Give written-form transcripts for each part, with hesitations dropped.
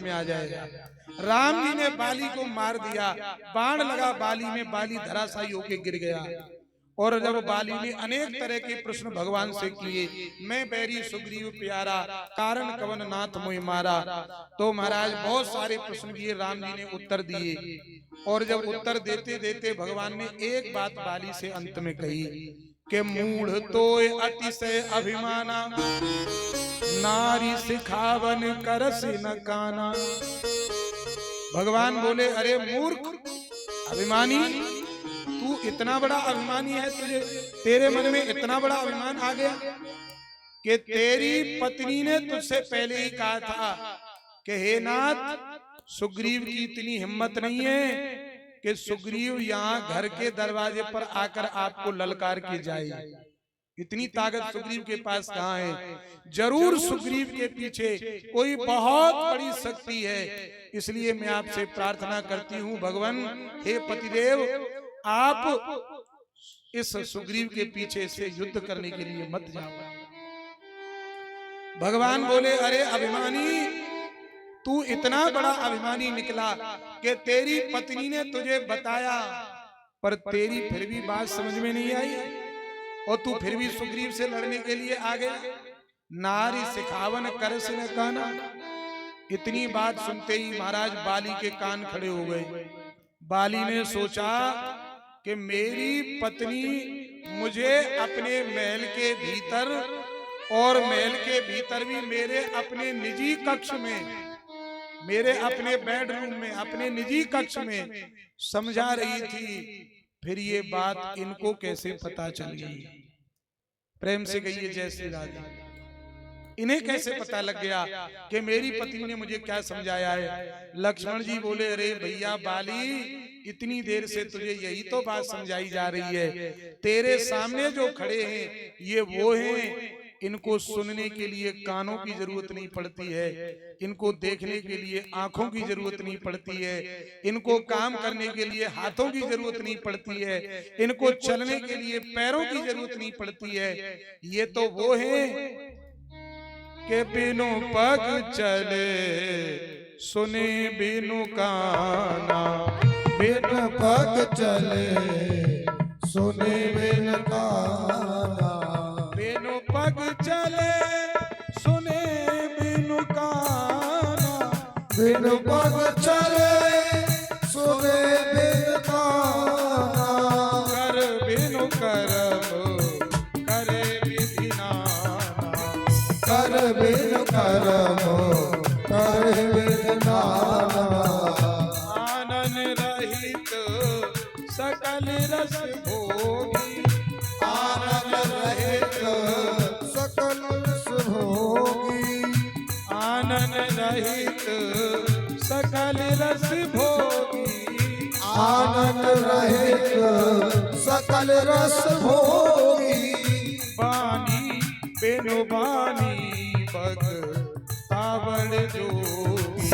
में आ जाएगा। राम जी ने बाली को मार दिया, बाण लगा बाली में, बाली धराशायी होके गिर गया। और जब बाली ने अनेक तरह के प्रश्न भगवान से किए, मैं बैरी सुग्रीव प्यारा, कारण कवन नाथ मोहि मारा, तो महाराज बहुत सारे प्रश्न किए, राम जी ने उत्तर दिए। और जब उत्तर देते देते भगवान ने एक बात बाली से अंत में कही कि मूढ़ तो अतिशय अभिमाना, नारी सिखावन करस न काना। भगवान बोले, अरे मूर्ख अभिमानी, तू इतना बड़ा अभिमानी है, तुझे तेरे मन में इतना बड़ा अभिमान आ गया कि तेरी पत्नी ने तुझसे पहले ही कहा था कि हे नाथ, सुग्रीव की इतनी हिम्मत नहीं है कि सुग्रीव यहाँ घर के दरवाजे पर आकर आपको ललकार के जाए। इतनी ताकत सुग्रीव के पास कहाँ है? जरूर सुग्रीव के पीछे कोई बहुत बड़ी शक्ति है। इसलिए मैं आपसे प्रार्थना करती हूँ, भगवान हे पतिदेव, आप इस सुग्रीव के पीछे से युद्ध करने के लिए मत जाओ। भगवान बोले, अरे अभिमानी, तू इतना बड़ा अभिमानी निकला कि तेरी पत्नी ने तुझे बताया, पर तेरी फिर भी बात समझ में नहीं आई और तू फिर भी सुग्रीव से लड़ने के लिए आ गया। नारी सिखावन करस न काना। इतनी बात सुनते ही महाराज बाली के कान खड़े हो गए। बाली ने सोचा कि मेरी पत्नी मुझे अपने महल के भीतर, और महल के भीतर भी मेरे अपने निजी कक्ष में, मेरे अपने बेडरूम में, अपने निजी कक्ष में समझा रही थी, फिर ये बात इनको कैसे पता चल गई? प्रेम से कहिए जय श्री राधे। इन्हें कैसे पता लग गया कि मेरी पत्नी ने मुझे क्या समझाया है? लक्ष्मण जी बोले, अरे भैया बाली, इतनी देर से तुझे यही तो बात समझाई जा रही है। तेरे सामने जो खड़े हैं ये वो हैं, इनको सुनने के लिए कानों की जरूरत नहीं पड़ती है, इनको देखने के लिए आंखों की जरूरत नहीं पड़ती है, इनको काम करने के लिए हाथों की जरूरत नहीं पड़ती है, इनको चलने के लिए पैरों की जरूरत नहीं पड़ती है। ये तो वो हैं के बिनु पग चले, सुने बिनु काना, बिनु पग चले, सुने बिनु काना, बिनु पग चले, सुने बिनु काना, बिनु पग चले, सुने बिनु काना, कर बिनु करम, करे विधि नाना, कर बिनु करम, करे विधि नाना, आनन रहित सकल रस भोगी, आनंद रहित सकल रस भोगी, आनन रहित सकल रस भोगी, आनंद रहित सकल रस भोगी, बानी बिनु बानी बग तावड़ जोगी,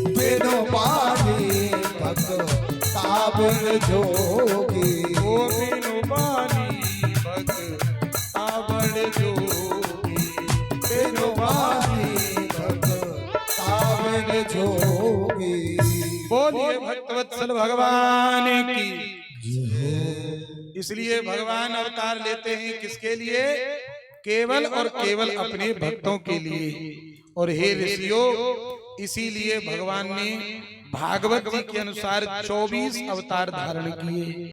बिनु बानी भग तावड़ जोगी, ओ बिनु बानी बग तावड़ जोगी, बिनु बानी भग तावड़ जोगी। बोलिए भक्तवत्सल भगवान की। इसलिए भगवान अवतार लेते हैं किसके लिए? केवल और केवल अपने भक्तों के लिए। और हे ऋषियों, इसीलिए भगवान ने भागवत जी के अनुसार 24 अवतार धारण किए।